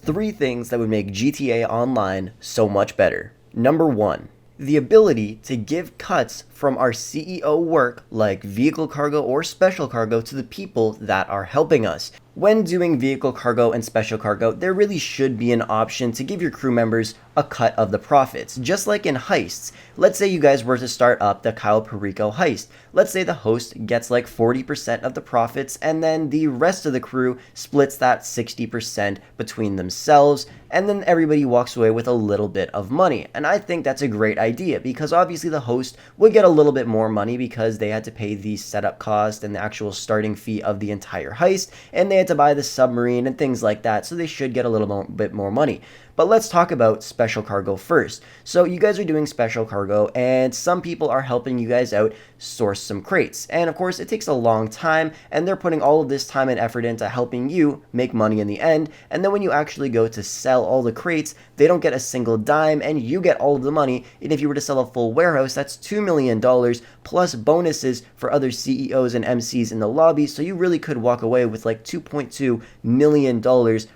3 things that would make GTA Online so much better. Number 1, the ability to give cuts from our CEO work, like vehicle cargo or special cargo, to the people that are helping us. When doing vehicle cargo and special cargo, there really should be an option to give your crew members a cut of the profits. Just like in heists, let's say you guys were to start up the Kyle Perico heist. Let's say the host gets like 40% of the profits, and then the rest of the crew splits that 60% between themselves, and then everybody walks away with a little bit of money. And I think that's a great idea, because obviously the host would get a little bit more money because they had to pay the setup cost and the actual starting fee of the entire heist, and they had to buy the submarine and things like that, so they should get a little bit more money. But let's talk about special cargo first. So you guys are doing special cargo, and some people are helping you guys out source some crates. And of course, it takes a long time, and they're putting all of this time and effort into helping you make money in the end. And then when you actually go to sell all the crates, they don't get a single dime, and you get all of the money. And if you were to sell a full warehouse, that's $2 million plus bonuses for other CEOs and MCs in the lobby. So you really could walk away with like $2.2 million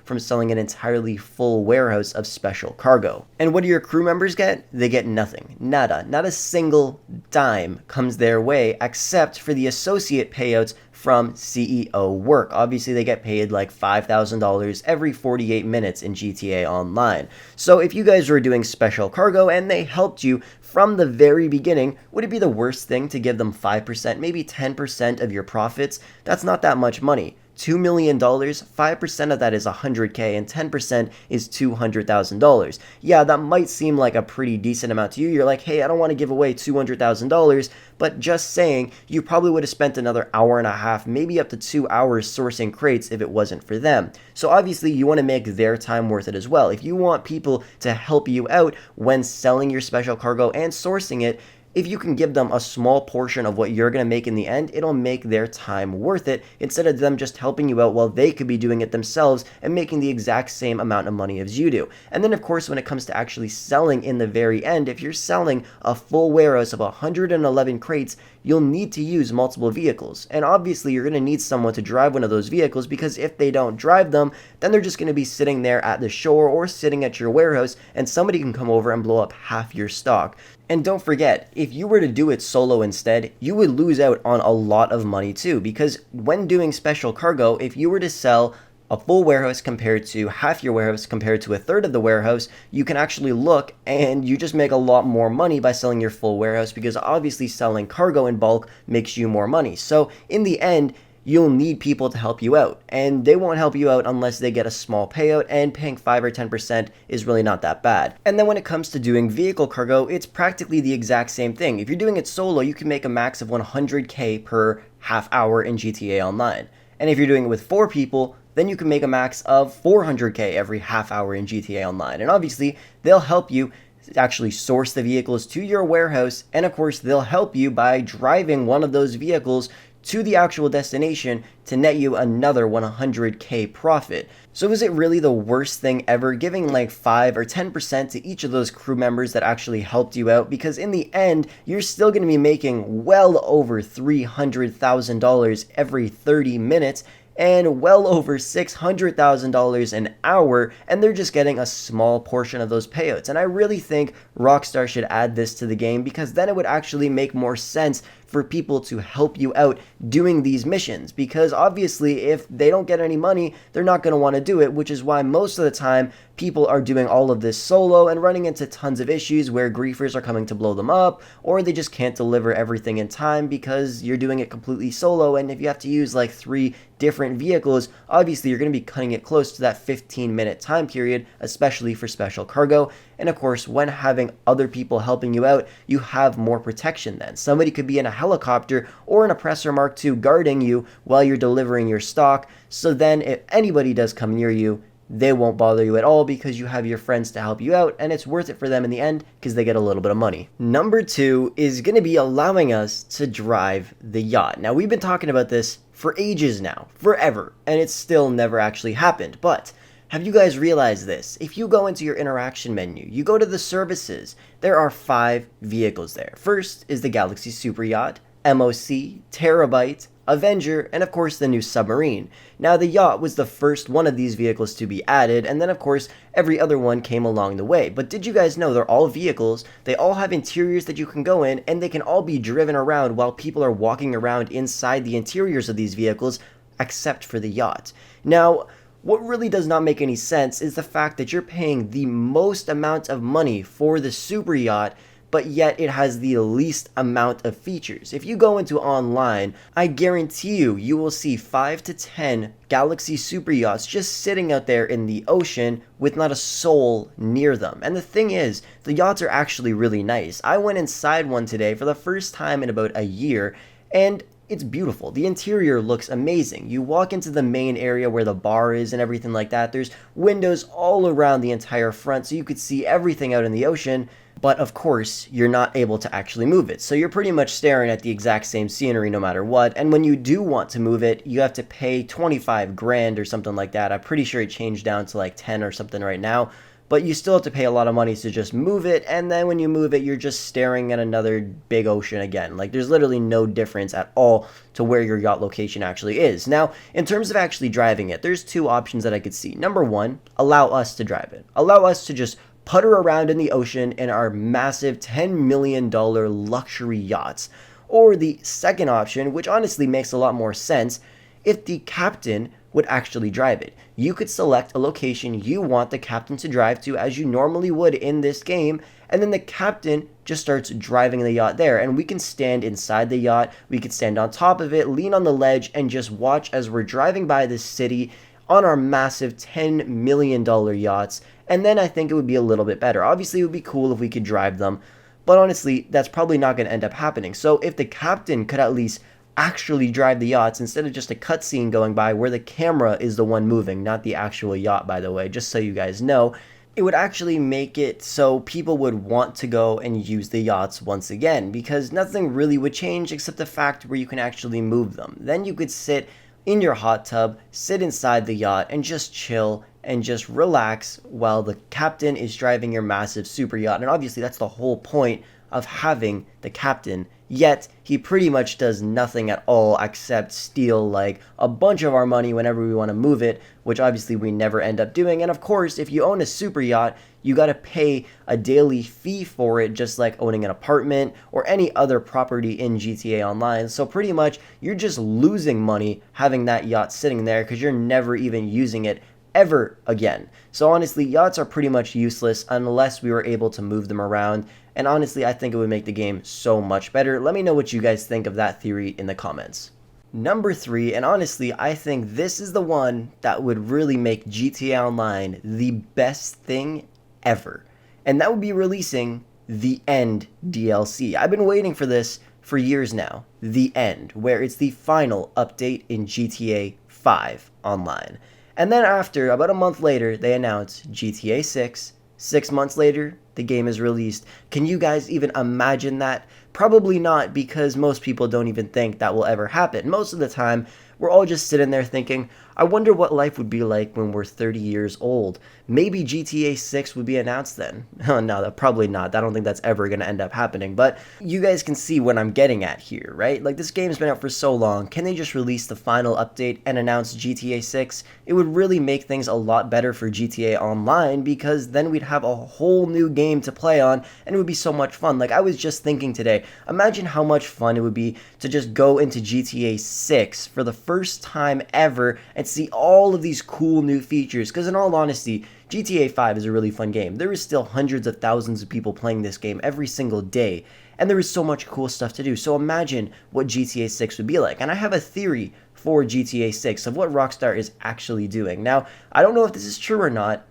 from selling an entirely full warehouse of special cargo. And what do your crew members get? They get nothing. Nada. Not a single dime comes their way, except for the associate payouts from CEO work. Obviously, they get paid like $5,000 every 48 minutes in GTA Online. So if you guys were doing special cargo and they helped you from the very beginning, would it be the worst thing to give them 5%, maybe 10% of your profits? That's not that much money. $2 million, 5% of that is $100K, and 10% is $200,000. Yeah, that might seem like a pretty decent amount to you. You're like, hey, I don't want to give away $200,000, but just saying, you probably would have spent another hour and a half, maybe up to 2 hours sourcing crates if it wasn't for them. So obviously, you want to make their time worth it as well. If you want people to help you out when selling your special cargo and sourcing it, if you can give them a small portion of what you're going to make in the end, it'll make their time worth it instead of them just helping you out while they could be doing it themselves and making the exact same amount of money as you do. And then, of course, when it comes to actually selling in the very end, if you're selling a full warehouse of 111 crates, you'll need to use multiple vehicles. And obviously, you're going to need someone to drive one of those vehicles, because if they don't drive them, then they're just going to be sitting there at the shore or sitting at your warehouse, and somebody can come over and blow up half your stock. And don't forget, if you were to do it solo instead, you would lose out on a lot of money too, because when doing special cargo, if you were to sell a full warehouse compared to half your warehouse compared to a third of the warehouse, you can actually look and you just make a lot more money by selling your full warehouse, because obviously selling cargo in bulk makes you more money. So in the end, you'll need people to help you out, and they won't help you out unless they get a small payout, and paying 5 or 10% is really not that bad. And then when it comes to doing vehicle cargo, it's practically the exact same thing. If you're doing it solo, you can make a max of 100K per half hour in GTA Online. And if you're doing it with 4 people, then you can make a max of 400K every half hour in GTA Online. And obviously, they'll help you actually source the vehicles to your warehouse, and of course, they'll help you by driving one of those vehicles to the actual destination to net you another 100K profit. So is it really the worst thing ever giving like 5 or 10% to each of those crew members that actually helped you out? Because in the end, you're still going to be making well over $300,000 every 30 minutes, and well over $600,000 an hour, and they're just getting a small portion of those payouts. And I really think Rockstar should add this to the game, because then it would actually make more sense for people to help you out doing these missions, because obviously if they don't get any money, they're not going to want to do it, which is why most of the time people are doing all of this solo and running into tons of issues where griefers are coming to blow them up, or they just can't deliver everything in time because you're doing it completely solo. And if you have to use like 3 different vehicles, obviously you're going to be cutting it close to that 15-minute time period, especially for special cargo. And of course, when having other people helping you out, you have more protection then. Somebody could be in a helicopter or an Oppressor Mark II guarding you while you're delivering your stock. So then if anybody does come near you, they won't bother you at all, because you have your friends to help you out, and it's worth it for them in the end because they get a little bit of money. Number 2 is going to be allowing us to drive the yacht. Now, we've been talking about this for ages now, forever, and it's still never actually happened. But have you guys realized this? If you go into your interaction menu, you go to the services, there are 5 vehicles there. First is the Galaxy Super Yacht, MOC, Terabyte, Avenger, and of course the new submarine. Now the yacht was the first one of these vehicles to be added, and then of course every other one came along the way. But did you guys know they're all vehicles, they all have interiors that you can go in, and they can all be driven around while people are walking around inside the interiors of these vehicles, except for the yacht. Now, what really does not make any sense is the fact that you're paying the most amount of money for the super yacht, but yet it has the least amount of features. If you go into online, I guarantee you will see 5 to 10 Galaxy super yachts just sitting out there in the ocean with not a soul near them. And the thing is, the yachts are actually really nice. I went inside one today for the first time in about a year, and it's beautiful. The interior looks amazing. You walk into the main area where the bar is and everything like that. There's windows all around the entire front so you could see everything out in the ocean. But of course, you're not able to actually move it. So you're pretty much staring at the exact same scenery no matter what. And when you do want to move it, you have to pay 25 grand or something like that. I'm pretty sure it changed down to like 10 or something right now. But you still have to pay a lot of money to just move it. And then when you move it, you're just staring at another big ocean again. Like there's literally no difference at all to where your yacht location actually is. Now, in terms of actually driving it, there's two options that I could see. Number one, allow us to drive it. Allow us to just putter around in the ocean in our massive $10 million luxury yachts. Or the second option, which honestly makes a lot more sense, if the captain would actually drive it. You could select a location you want the captain to drive to as you normally would in this game, and then the captain just starts driving the yacht there, and we can stand inside the yacht, we could stand on top of it, lean on the ledge, and just watch as we're driving by this city on our massive $10 million yachts. And then I think it would be a little bit better. Obviously, it would be cool if we could drive them, but honestly, that's probably not going to end up happening. So if the captain could at least actually drive the yachts instead of just a cutscene going by where the camera is the one moving, not the actual yacht, by the way, just so you guys know, it would actually make it so people would want to go and use the yachts once again, because nothing really would change except the fact where you can actually move them. Then you could sit in your hot tub, sit inside the yacht, and just chill and just relax while the captain is driving your massive super yacht. And obviously that's the whole point of having the captain, yet he pretty much does nothing at all except steal like a bunch of our money whenever we want to move it, which obviously we never end up doing. And of course, if you own a super yacht, you got to pay a daily fee for it, just like owning an apartment or any other property in GTA Online. So pretty much you're just losing money having that yacht sitting there because you're never even using it ever again. So honestly, yachts are pretty much useless unless we were able to move them around. And honestly, I think it would make the game so much better. Let me know what you guys think of that theory in the comments. Number 3, and honestly, I think this is the one that would really make GTA Online the best thing ever. And that would be releasing The End DLC. I've been waiting for this for years now. The End, where it's the final update in GTA 5 Online. And then after, about a month later, they announced GTA 6. 6 months later, the game is released. Can you guys even imagine that? Probably not, because most people don't even think that will ever happen. Most of the time, we're all just sitting there thinking, I wonder what life would be like when we're 30 years old. Maybe GTA 6 would be announced then. No, probably not. I don't think that's ever going to end up happening. But you guys can see what I'm getting at here, right? Like, this game's been out for so long. Can they just release the final update and announce GTA 6? It would really make things a lot better for GTA Online, because then we'd have a whole new game to play on, and it would be so much fun. Like, I was just thinking today, imagine how much fun it would be to just go into GTA 6 for the first time ever and see all of these cool new features. Because in all honesty, GTA 5 is a really fun game. There is still hundreds of thousands of people playing this game every single day, and there is so much cool stuff to do. So imagine what GTA 6 would be like. And I have a theory for GTA 6 of what Rockstar is actually doing. Now, I don't know if this is true or not,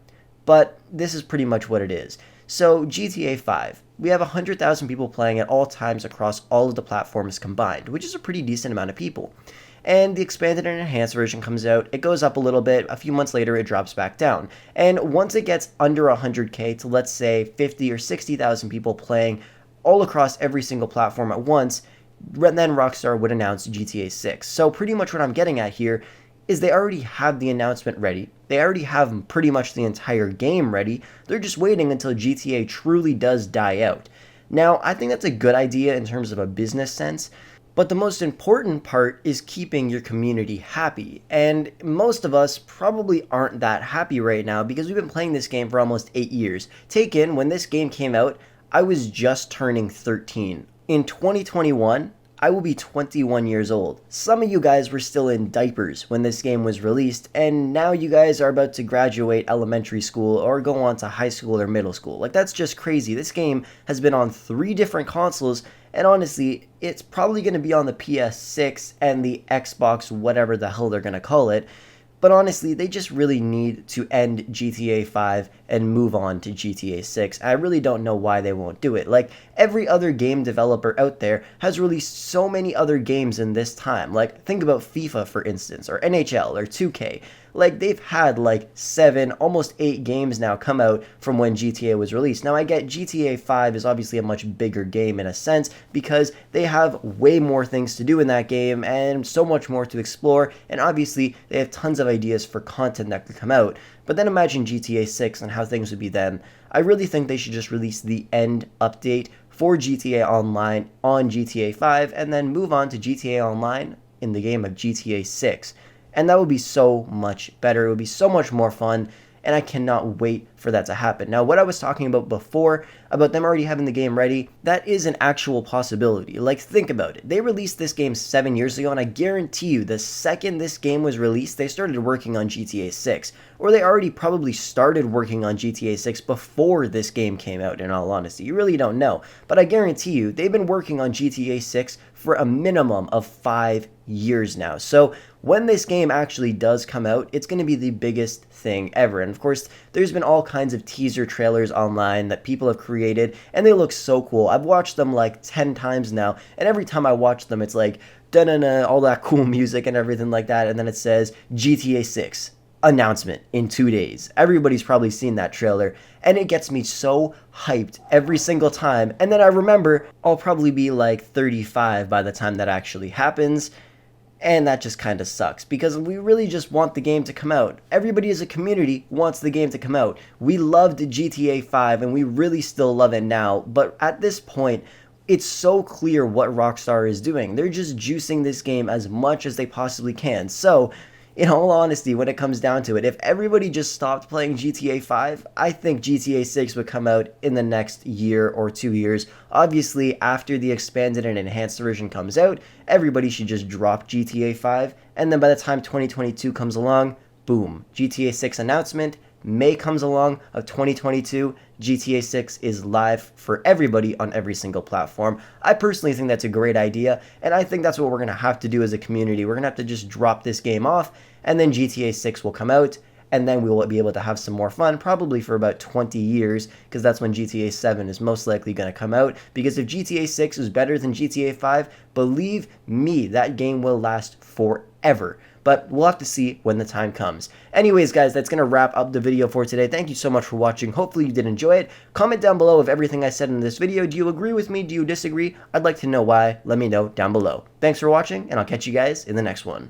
but this is pretty much what it is. So GTA 5, we have 100,000 people playing at all times across all of the platforms combined, which is a pretty decent amount of people. And the expanded and enhanced version comes out, it goes up a little bit, a few months later it drops back down. And once it gets under 100k to, let's say, 50 or 60,000 people playing all across every single platform at once, then Rockstar would announce GTA 6. So pretty much what I'm getting at here is they already have the announcement ready. They already have pretty much the entire game ready. They're just waiting until GTA truly does die out. Now, I think that's a good idea in terms of a business sense, But the most important part is keeping your community happy. And most of us probably aren't that happy right now because we've been playing this game for almost 8 years. Take in, when this game came out, I was just turning 13. In 2021, I will be 21 years old. Some of you guys were still in diapers when this game was released, and now you guys are about to graduate elementary school or go on to high school or middle school. Like, that's just crazy. This game has been on 3 different consoles, and honestly, it's probably going to be on the PS6 and the Xbox, whatever the hell they're going to call it. But honestly, they just really need to end GTA 5 and move on to GTA 6. I really don't know why they won't do it. Like, every other game developer out there has released so many other games in this time. Like, think about FIFA, for instance, or NHL, or 2K. Like, they've had like 7, almost 8 games now come out from when GTA was released. Now, I get GTA 5 is obviously a much bigger game in a sense because they have way more things to do in that game and so much more to explore, and obviously they have tons of ideas for content that could come out. But then imagine GTA 6 and how things would be then. I really think they should just release the end update for GTA Online on GTA 5 and then move on to GTA Online in the game of GTA 6. And that would be so much better. It would be so much more fun, and I cannot wait for that to happen. Now, what I was talking about before, about them already having the game ready, that is an actual possibility. Like, think about it. They released this game 7 years ago, and I guarantee you, the second this game was released, they started working on GTA 6. Or they already probably started working on GTA 6 before this game came out, in all honesty. You really don't know. But I guarantee you, they've been working on GTA 6 for a minimum of 5 years now. So when this game actually does come out, it's going to be the biggest thing ever. And of course, there's been all kinds of teaser trailers online that people have created, and they look so cool. I've watched them like 10 times now, and every time I watch them, it's like, da-na-na, all that cool music and everything like that, and then it says GTA 6 announcement in 2 days. Everybody's probably seen that trailer, and it gets me so hyped every single time. And then I remember I'll probably be like 35 by the time that actually happens. And that just kind of sucks because we really just want the game to come out. Everybody as a community wants the game to come out. We loved GTA 5 and we really still love it now, but at this point, it's so clear what Rockstar is doing. They're just juicing this game as much as they possibly can. So, in all honesty, when it comes down to it, if everybody just stopped playing GTA 5, I think GTA 6 would come out in the next year or 2 years. Obviously, after the expanded and enhanced version comes out, everybody should just drop GTA 5, and then by the time 2022 comes along, boom, GTA 6 announcement. May comes along of 2022, GTA 6 is live for everybody on every single platform. I personally think that's a great idea, and I think that's what we're going to have to do as a community. We're going to have to just drop this game off, and then GTA 6 will come out, and then we will be able to have some more fun, probably for about 20 years, because that's when GTA 7 is most likely going to come out. Because if GTA 6 is better than GTA 5, believe me, that game will last forever. But we'll have to see when the time comes. Anyways, guys, that's going to wrap up the video for today. Thank you so much for watching. Hopefully you did enjoy it. Comment down below of everything I said in this video. Do you agree with me? Do you disagree? I'd like to know why. Let me know down below. Thanks for watching, and I'll catch you guys in the next one.